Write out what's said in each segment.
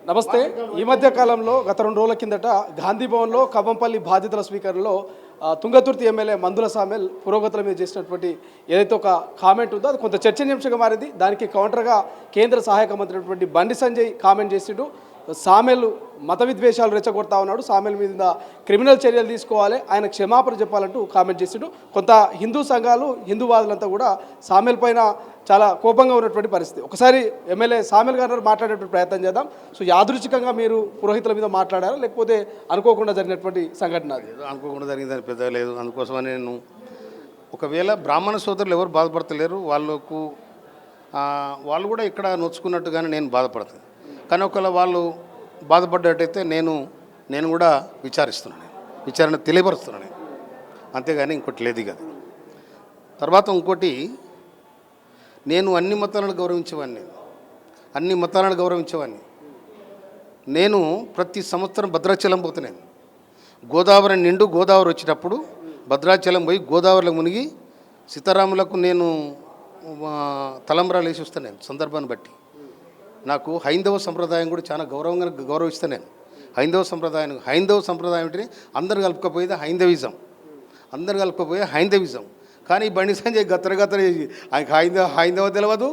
నమస్తే. ఈ మధ్య కాలంలో గత 2 రోజుల కిందట గాంధీ భవన్లో కవ్వంపల్లి బాధితుల స్వీకరణలో తుంగతుర్తి ఎమ్మెల్యే మందుల సామెల్ పురోగతుల మీద చేసినటువంటి ఏదైతే ఒక కామెంట్ ఉందో అది కొంత చర్చనీయాంశంగా మారింది. దానికి కౌంటర్గా కేంద్ర సహాయక మంత్రి అయినటువంటి బండి సంజయ్ కామెంట్ చేసిండు. సామెల్ మత విద్వేషాలు రెచ్చగొడతా ఉన్నాడు, సామెల్ మీద క్రిమినల్ చర్యలు తీసుకోవాలి, ఆయన క్షమాపణ చెప్పాలంటూ కామెంట్ చేసిండు. కొంత హిందూ సంఘాలు హిందూవాదులంతా కూడా సామెల్ పైన చాలా కోపంగా ఉన్నటువంటి పరిస్థితి. ఒకసారి ఎమ్మెల్యే సామెల్ గారు మాట్లాడేటువంటి ప్రయత్నం చేద్దాం. సో యాదృచ్ఛికంగా మీరు పురోహితుల మీద మాట్లాడారా లేకపోతే అనుకోకుండా జరిగినటువంటి సంఘటన? అది అనుకోకుండా జరిగిందని పెద్దగా లేదు. అందుకోసమని నేను ఒకవేళ బ్రాహ్మణ సోదరులు ఎవరు బాధపడతలేరు, వాళ్ళు కూడా ఇక్కడ నొచ్చుకున్నట్టుగానే నేను బాధపడతాను. కానీ ఒకవేళ వాళ్ళు బాధపడ్డట్టయితే నేను కూడా విచారణ తెలియపరుస్తున్నాను, అంతేగాని ఇంకోటి లేదు కాదు. తర్వాత ఇంకోటి, నేను అన్ని మతాలను గౌరవించేవాడిని. నేను ప్రతి సంవత్సరం భద్రాచలం పోతున్నాను. గోదావరి వచ్చినప్పుడు భద్రాచలం పోయి గోదావరిలో మునిగి సీతారాములకు నేను తలంబ్రాలు వేసి వస్తాను. నేను సందర్భాన్ని బట్టి నాకు హైందవ సంప్రదాయం కూడా చాలా గౌరవిస్తాను. నేను హైందవ సంప్రదాయం అంటే అందరు కలుపుకపోయేది హైందవిజం. కానీ బండి సంజయ్ గత్తర చేసి ఆయనకు హైందవ తెలియదు,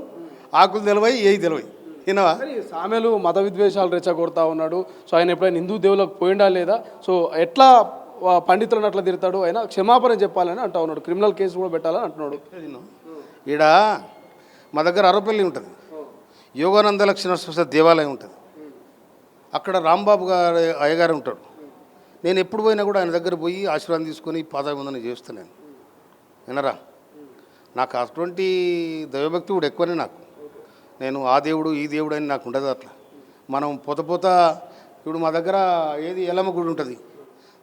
ఆకులు తెలివై తెలివై వినవా. సామెలు మత విద్వేషాలు రెచ్చగొడతా ఉన్నాడు. సో ఆయన ఎప్పుడైనా హిందూ దేవులకు పోయిండా లేదా? సో ఎట్లా పండితులను అట్లా తిడతాడు? ఆయన క్షమాపణ చెప్పాలని అంటా ఉన్నాడు, క్రిమినల్ కేసు కూడా పెట్టాలని అంటున్నాడు. ఈడ మా దగ్గర అరపల్లి ఉంటుంది, యోగానంద లక్ష్మణ దేవాలయం ఉంటుంది. అక్కడ రాంబాబు గారు అయ్యగారు ఉంటాడు. నేను ఎప్పుడు పోయినా కూడా ఆయన దగ్గర పోయి ఆశీర్వాదం తీసుకొని పాదాభివందన చేస్తున్నాను. వినరా, నాకు అటువంటి దైవభక్తి కూడా ఎక్కువనే. నేను ఆ దేవుడు ఈ దేవుడు అని నాకు ఉండదు. అట్లా మనం పోత ఇప్పుడు మా దగ్గర ఎల్లమ్మ గుడి ఉంటుంది.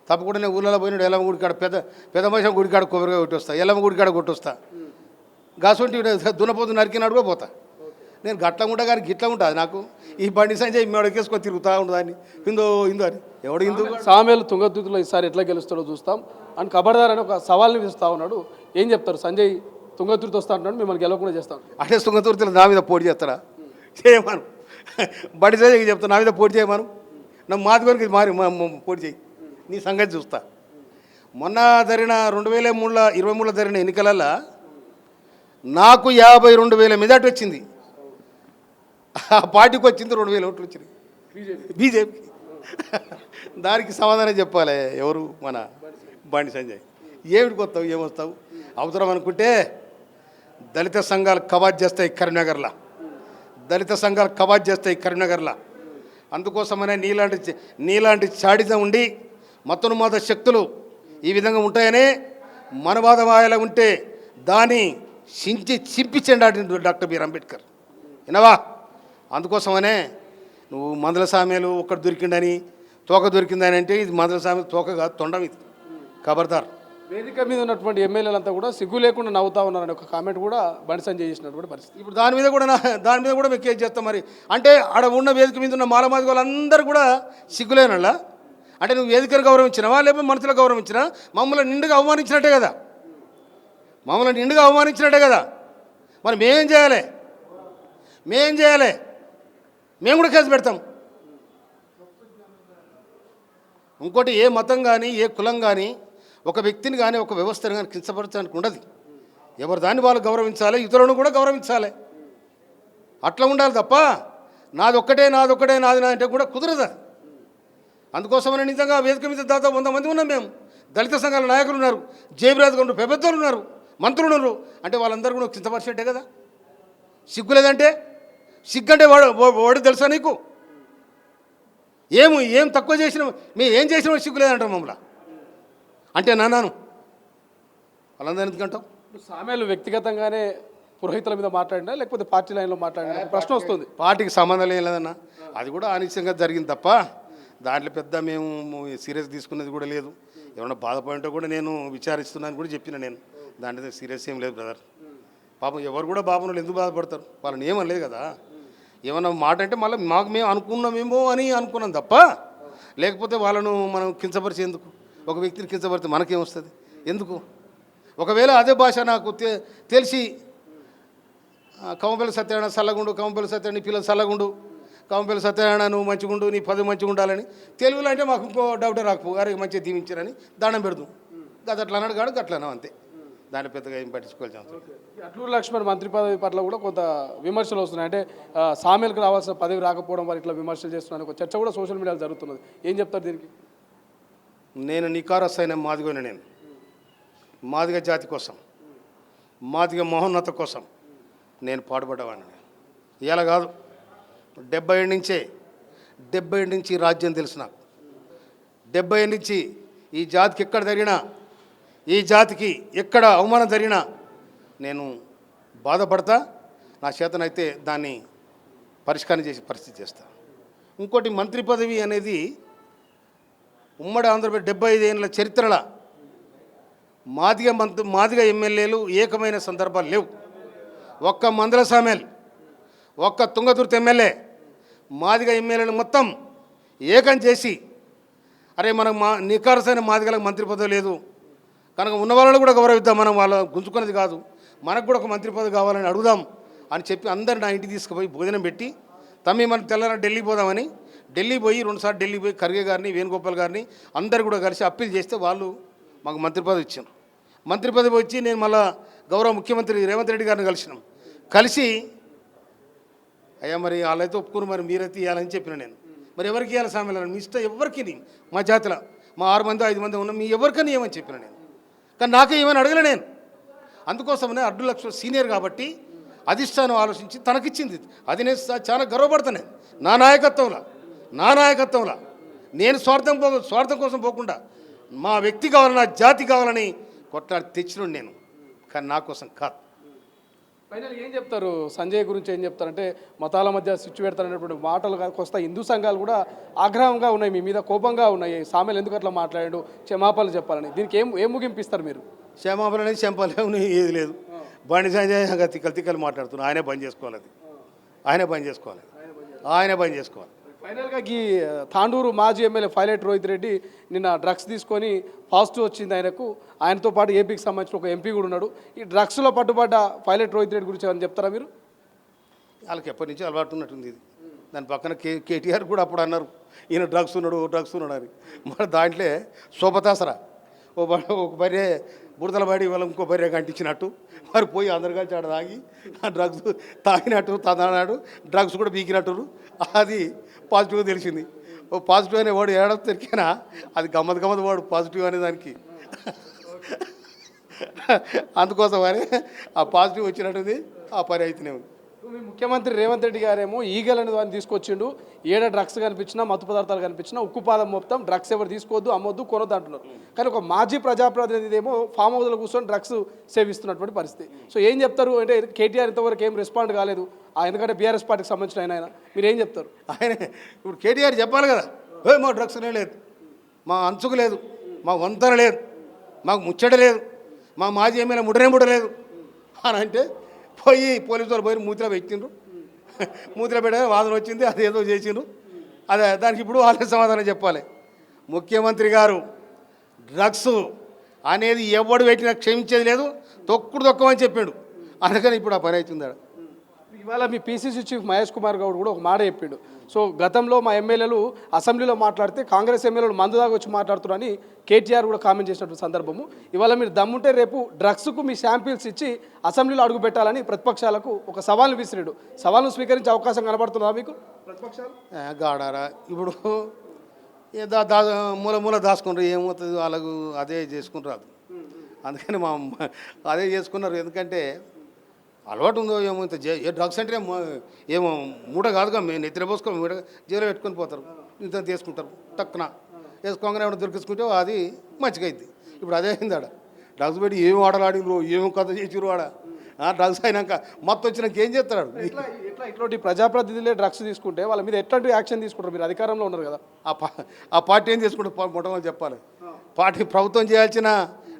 తప్పకుండా నేను ఊళ్ళలో పోయినాడు ఎల్లమ్మ గుడి కాడ పెద్ద మనిషి గుడి కాడ కొబ్బరిగా కొట్టొస్తా, ఎల్లమ్మ గుడి కాడ కొట్టొస్తా. గాసొంటి దున్నపోతు నరికినాడు కూడా పోతా. నేను గట్ల ఉంటా కానీ గిట్ల ఉంటుంది నాకు. ఈ బండి సంజయ్ మెడకేసుకొని తిరుగుతూ ఉండదని హిందూ అని ఎవడు హిందూ. సామెలు తుంగతుర్తిలో ఈసారి ఎట్లా గెలుస్తాడో చూస్తాం అని ఖబర్దార్ అని ఒక సవాల్ని విస్తూ ఉన్నాడు. ఏం చెప్తారు? సంజయ్ తుంగతుర్తి వస్తా అంటున్నాడు, మిమ్మల్ని గెలవకుండా చేస్తాను అంటే తుంగతుర్తిలో నా మీద పోటీ చేస్తారా? చేయమను. బండి సంజయ్కి చెప్తాను, నా మీద పోటీ చేయమను. నా మాదిగోరికి పోటీ చేయి, నీ సంగతి చూస్తా. మొన్న జరిగిన 2023లో జరిగిన ఎన్నికలలో నాకు 52,000 మెజార్టీ వచ్చింది. ఆ పార్టీకి వచ్చింది 2,000 ఓట్లు వచ్చినాయి బీజేపీ. దానికి సమాధానం చెప్పాలి ఎవరు? మన బండి సంజయ్. ఏమిటికి వస్తావు, ఏమొస్తావు? అవసరం అనుకుంటే దళిత సంఘాలు కవాజ్ చేస్తాయి కరీంనగర్లో. అందుకోసమనే నీలాంటి చాడిజం ఉండి మతోన్మాద శక్తులు ఈ విధంగా ఉంటాయనే మనవాదమాయలా ఉంటే దాన్ని చింపించండి డాక్టర్ బిఆర్ అంబేద్కర్. వినవా? అందుకోసమనే నువ్వు మందుల సామెలు ఒక్కటి దొరికిందని, తోక దొరికిందని అంటే ఇది మందుల సామె తోక కాదు, తొండం ఇది. ఖబర్దార్. వేదిక మీద ఉన్నటువంటి ఎమ్మెల్యేలంతా కూడా సిగ్గు లేకుండా నవ్వుతా ఉన్నారని ఒక కామెంట్ కూడా బండి సంజయ్ చేసినటువంటి పరిస్థితి. ఇప్పుడు దాని మీద కూడా మేము కేసు చేస్తాం. మరి అంటే ఆడ ఉన్న వేదిక మీద ఉన్న మాలమాది వాళ్ళందరూ కూడా సిగ్గులేనలా? అంటే నువ్వు వేదికను గౌరవించినవా లేకపోతే మనుషులు గౌరవించినా? మమ్మల్ని నిండుగా అవమానించినట్టే కదా. మరి మేమేం చేయాలి? మేము కూడా కేసు పెడతాం. ఇంకోటి, ఏ మతం కానీ ఏ కులం కానీ ఒక వ్యక్తిని కానీ ఒక వ్యవస్థను కానీ కించపరచడానికి ఉండదు. ఎవరు దాన్ని వాళ్ళు గౌరవించాలి, ఇతరులను కూడా గౌరవించాలి. అట్లా ఉండాలి తప్ప నాది అంటే కూడా కుదరదు. అందుకోసమని నిజంగా వేదిక మీద దాదాపు 100 మంది ఉన్నాం మేము. దళిత సంఘాల నాయకులు ఉన్నారు, జయబ్రాజ్ గారు, పెద్దలు ఉన్నారు, మంత్రులు ఉన్నారు. అంటే వాళ్ళందరూ కూడా కించపరిచేట్టే కదా. సిగ్గు లేదంటే? సిగ్గంటే వాడు తెలుసా నీకు? ఏం తక్కువ చేసిన మేము ఏం చేసిన సిగ్గు లేదంటాం మమ్మల్ని. అంటే నాను వాళ్ళందరూ ఎందుకంటాం? సామెలు వ్యక్తిగతంగానే పురోహితుల మీద మాట్లాడినా లేకపోతే పార్టీ లైన్లో మాట్లాడినా ప్రశ్న వస్తుంది. పార్టీకి సంబంధం ఏం లేదన్నా. అది కూడా అనిశ్చయంగా జరిగింది తప్ప దాంట్లో పెద్ద మేము సీరియస్ తీసుకున్నది కూడా లేదు. ఏమన్నా బాధపడితే కూడా నేను విచారిస్తున్నాను కూడా చెప్పిన. నేను దాంట్లో సీరియస్ ఏం లేదు బ్రదర్. పాపం ఎవరు కూడా బాబును ఎందుకు బాధపడతారు? వాళ్ళని ఏమనలేదు కదా. ఏమన్నా మాట అంటే మళ్ళీ మేము అనుకున్నామేమో అని అనుకున్నాం తప్ప, లేకపోతే వాళ్ళను మనం కించపరిచి ఎందుకు? ఒక వ్యక్తిని కించపరిస్తే మనకేమొస్తుంది? ఎందుకు? ఒకవేళ అదే భాష నాకు తెలిసి కమ్మపల్లి సత్యనారాయణ సల్లగుండు, కమ్మపల్లి సత్యనారాయణ పిల్లలు సల్లగుండు, కంపెనీ సత్యనారాయణ నువ్వు మంచిగా ఉండు, నీ పదవి మంచిగా ఉండాలని. తెలుగులో అంటే మాకు ఇంకో డౌటే రాకపో, అరే మంచిగా దీవించారని దండం పెడతాం. గత అట్లా అన్నాడు కాడు అట్లానో అంతే, దాన్ని పెద్దగా ఏం పట్టించుకోవాల్సిన అవసరం లేదు. అట్లూరు లక్ష్మణ్ మంత్రి పదవి పట్ల కూడా కొంత విమర్శలు వస్తున్నాయి. అంటే సామెలకు రావాల్సిన పదవి రాకపోవడం వల్ల ఇట్లా విమర్శలు చేస్తున్నాను ఒక చర్చ కూడా సోషల్ మీడియాలో జరుగుతున్నది. ఏం చెప్తారు దీనికి? నేను నికారస్తైన మాదిగోని, నేను మాదిగ జాతి కోసం, మాదిగ మహోన్నత కోసం నేను పాటుపడ్డవాడిని. ఇలా కాదు, 70 నుంచి రాజ్యం తెలుసు నాకు. 70 నుంచి ఈ జాతికి ఎక్కడ జరిగినా, ఈ జాతికి ఎక్కడ అవమానం జరిగినా నేను బాధపడతా. నా చేతనైతే దాన్ని పరిష్కారం చేసే పరిస్థితి చేస్తా. ఇంకోటి, మంత్రి పదవి అనేది ఉమ్మడి ఆంధ్రప్రదేశ్ 75 ఏళ్ళ చరిత్రలో మాదిగ ఎమ్మెల్యేలు ఏకమైన సందర్భాలు లేవు. ఒక్క మందల సామెల్, ఒక్క తుంగతుర్తి ఎమ్మెల్యే మాదిగ ఎమ్మెల్యేలు మొత్తం ఏకం చేసి, అరే మనకు నికారసైన మాదిగలకు మంత్రి పదవి లేదు కనుక ఉన్న వాళ్ళని కూడా గౌరవిద్దాం, మనం వాళ్ళ గుంజుకున్నది కాదు, మనకు కూడా ఒక మంత్రి పదవి కావాలని అడుగుదాం అని చెప్పి అందరు నా ఇంటికి తీసుకుపోయి భోజనం పెట్టి, తమ్మి మనం తెల్లార ఢిల్లీ పోదామని ఢిల్లీ పోయి 2 సార్లు ఢిల్లీ పోయి ఖర్గే గారిని, వేణుగోపాల్ గారిని అందరు కూడా కలిసి అప్పీల్ చేస్తే వాళ్ళు మాకు మంత్రి పదవి ఇచ్చారు. మంత్రి పదవి వచ్చి నేను మళ్ళా గౌరవ ముఖ్యమంత్రి రేవంత్ రెడ్డి గారిని కలిసినాం. కలిసి అయ్యా మరి వాళ్ళైతే ఒప్పుకుని మరి మీరైతే ఇవ్వాలని చెప్పిన. నేను మరి ఎవరికి ఇవ్వాలి సామెలను, మీ ఇష్టం ఎవరికి, మా జాతిలో మా 6 మంది 5 మంది ఉన్నాం, మీ ఎవరికని ఏమని చెప్పిన నేను. కానీ నాకే ఏమని అడగలే నేను. అందుకోసమనే అడ్డు లక్ష్మణ్ సీనియర్ కాబట్టి అధిష్టానం ఆలోచించి తనకిచ్చింది. అది నేను చాలా గర్వపడతాను. నా నాయకత్వంలో నేను స్వార్థం కోసం పోకుండా మా వ్యక్తి కావాలని, నా జాతి కావాలని కొట్లాడి తెచ్చినాడు నేను, కానీ నా కోసం కాదు. ఫైనల్ ఏం చెప్తారు సంజయ్ గురించి? ఏం చెప్తారంటే మతాల మధ్య స్విచ్ పెడతారనేటువంటి మాటలు వస్తా హిందూ సంఘాలు కూడా ఆగ్రహంగా ఉన్నాయి, మీ మీద కోపంగా ఉన్నాయి. సామెలు ఎందుకు అట్లా మాట్లాడాడు, క్షమాపణలు చెప్పాలని, దీనికి ఏం ముగింపిస్తారు మీరు? క్షమాపణ అనేది చెంపలేము, ఏది లేదు. బండి సంజయ్ తిక్కలు మాట్లాడుతున్నాను. ఆయనే బంద్ చేసుకోవాలి. ఫైనల్గా ఈ తాండూరు మాజీ ఎమ్మెల్యే పైలట్ రోహిత్ రెడ్డి నిన్న డ్రగ్స్ తీసుకొని పాజిటివ్ వచ్చింది ఆయనకు. ఆయనతో పాటు ఏపీకి సంబంధించిన ఒక ఎంపీ కూడా ఉన్నాడు. ఈ డ్రగ్స్లో పట్టుబడ్డ పైలట్ రోహిత్ రెడ్డి గురించి ఏమైనా చెప్తారా మీరు? వాళ్ళకి ఎప్పటి నుంచి అలవాటు ఉన్నట్టుంది ఇది. దాని పక్కన కేటీఆర్ కూడా అప్పుడు అన్నారు ఈయన డ్రగ్స్ ఉన్నాడు అని. మరి దాంట్లో శోభతాసరా ఒక భార్య బురదల పడి వాళ్ళ ఇంకో భార్య కంటించినట్టు మరి పోయి అందరు కలిసి ఆడ తాగి ఆ డ్రగ్స్ తాగినట్టు తన్నాడు, డ్రగ్స్ కూడా బీకినట్టు. అది పాజిటివ్గా తెలిసింది. ఓ పాజిటివ్ అనే వాడు ఏడవ దొరికినా అది గమ్మత్ వాడు పాజిటివ్ అనే దానికి. అందుకోసం అని ఆ పాజిటివ్ వచ్చినట్టుది ఆ పని అయితేనే ఉంది. మీ ముఖ్యమంత్రి రేవంత్ రెడ్డి గారేమో ఈగల్ అనే దాన్ని తీసుకొచ్చిండు. ఏడ డ్రగ్స్ కనిపించినా, మత్తు పదార్థాలు కనిపించినా ఉక్కుపాదం మొత్తం డ్రగ్స్ ఎవరు తీసుకోవద్దు, అమ్మొద్దు, కొనొద్దు అంటున్నారు. కానీ ఒక మాజీ ప్రజాప్రతినిధి ఏమో ఫామ్ హౌస్లో కూర్చొని డ్రగ్స్ సేవిస్తున్నటువంటి పరిస్థితి. సో ఏం చెప్తారు? అంటే కేటీఆర్ ఇంతవరకు ఏం రెస్పాండ్ కాలేదు, ఎందుకంటే బీఆర్ఎస్ పార్టీకి సంబంధించిన ఆయన మీరు ఏం చెప్తారు? ఆయన ఇప్పుడు కేటీఆర్ చెప్పాలి కదా, మా డ్రగ్స్నే లేదు, మా అంచుకు లేదు, మా వంతన లేదు, మాకు ముచ్చట లేదు, మా మాజీ ఎమ్మెల్యే ముడలేదు అని అంటే పోయి పోలీసు వాళ్ళు పోయి మూతిలో పెట్టిండ్రు. మూతిలో పెట్టారు, వాదన వచ్చింది, అదేదో చేసిండ్రు. అదే దానికి ఇప్పుడు వాళ్ళే సమాధానం చెప్పాలి. ముఖ్యమంత్రి గారు డ్రగ్స్ అనేది ఎవడు పెట్టినా క్షమించేది లేదు, తొక్కమని చెప్పాడు. అందుకని ఇప్పుడు ఆ పని అవుతుంది. ఇవాళ మీ పీసీసీ చీఫ్ మహేష్ కుమార్ గౌడ్ కూడా ఒక మాట చెప్పిండు. సో గతంలో మా ఎమ్మెల్యేలు అసెంబ్లీలో మాట్లాడితే కాంగ్రెస్ ఎమ్మెల్యేలు మందు దాకా వచ్చి మాట్లాడుతున్నారని కేటీఆర్ కూడా కామెంట్ చేసినటువంటి సందర్భము. ఇవాళ మీరు దమ్ముంటే రేపు డ్రగ్స్కు మీ శాంపిల్స్ ఇచ్చి అసెంబ్లీలో అడుగు పెట్టాలని ప్రతిపక్షాలకు ఒక సవాల్ను విసిరాడు. సవాల్ను స్వీకరించే అవకాశం కనబడుతుందా మీకు? ప్రతిపక్షాలు గాడారా ఇప్పుడు మూల దాచుకుంటారు, ఏమవుతుంది వాళ్ళకు అదే చేసుకుంటారు. అందుకని అదే చేసుకున్నారు. ఎందుకంటే అలవాటు ఉందో ఏమో, ఇంత డ్రగ్స్ అంటే ఏమో మూట కాదుగా, మేము నెత్తిన పోసుకో మూట జైలు పెట్టుకొని పోతారు, ఇంత తీసుకుంటారు, తక్కువ వేసుకోగానే ఏమైనా దొరికించుకుంటే అది మంచిగా అయింది. ఇప్పుడు అదే అయింది. ఆడ డ్రగ్స్ పెట్టి ఏం ఆడలాడినరు, ఏం కథ చేసిరు ఆడ. డ్రగ్స్ అయినాక మొత్తం వచ్చినాక ఏం చేస్తాడు? ఇట్లాంటి ప్రజాప్రతినిధులే డ్రగ్స్ తీసుకుంటే వాళ్ళ మీద ఎట్లాంటి యాక్షన్ తీసుకుంటారు? మీరు అధికారంలో ఉన్నారు కదా. ఆ పార్టీ ఏం తీసుకుంటే మొట్టమొదటి చెప్పాలి. పార్టీ ప్రభుత్వం చేయాల్సిన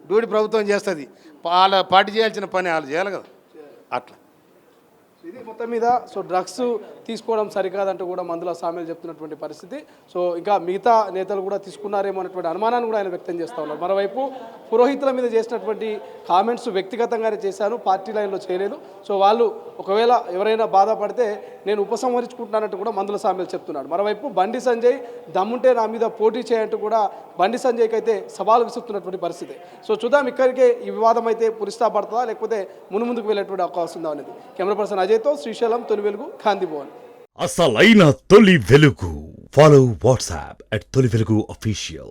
డ్యూటీ ప్రభుత్వం చేస్తుంది, వాళ్ళ పార్టీ చేయాల్సిన పని వాళ్ళు చేయాలి కదా. అట్లా ఇది మొత్తం మీద సో డ్రగ్స్ తీసుకోవడం సరికాదంటూ కూడా మందుల సామెలు చెప్తున్నటువంటి పరిస్థితి. సో ఇంకా మిగతా నేతలు కూడా తీసుకున్నారేమో అనేటువంటి అనుమానాన్ని కూడా ఆయన వ్యక్తం చేస్తూ ఉన్నారు. మరోవైపు పురోహితుల మీద చేసినటువంటి కామెంట్స్ వ్యక్తిగతంగానే చేశాను, పార్టీ లైన్లో చేయలేదు. సో వాళ్ళు ఒకవేళ ఎవరైనా బాధపడితే నేను ఉపసంహరించుకుంటున్నానంటూ కూడా మందుల సామెలు చెప్తున్నాడు. మరోవైపు బండి సంజయ్ దమ్ముంటే నా మీద పోటీ చేయంటూ కూడా బండి సంజయ్కి అయితే సవాలు విసురుతున్నటువంటి పరిస్థితి. సో చూద్దాం ఇక్కడికే ఈ వివాదం అయితే పురిస్తా పడుతుందా లేకపోతే ముందుకు వెళ్ళేటువంటి అవకాశం ఉందా అనేది. కెమెరా పర్సన్ అజయ్తో శ్రీశైలం, తొలి వెలుగు, గాంధీ భవన్. అసలైన తొలి వెలుగు. ఫాలో వాట్సాప్ @తొలి వెలుగు official.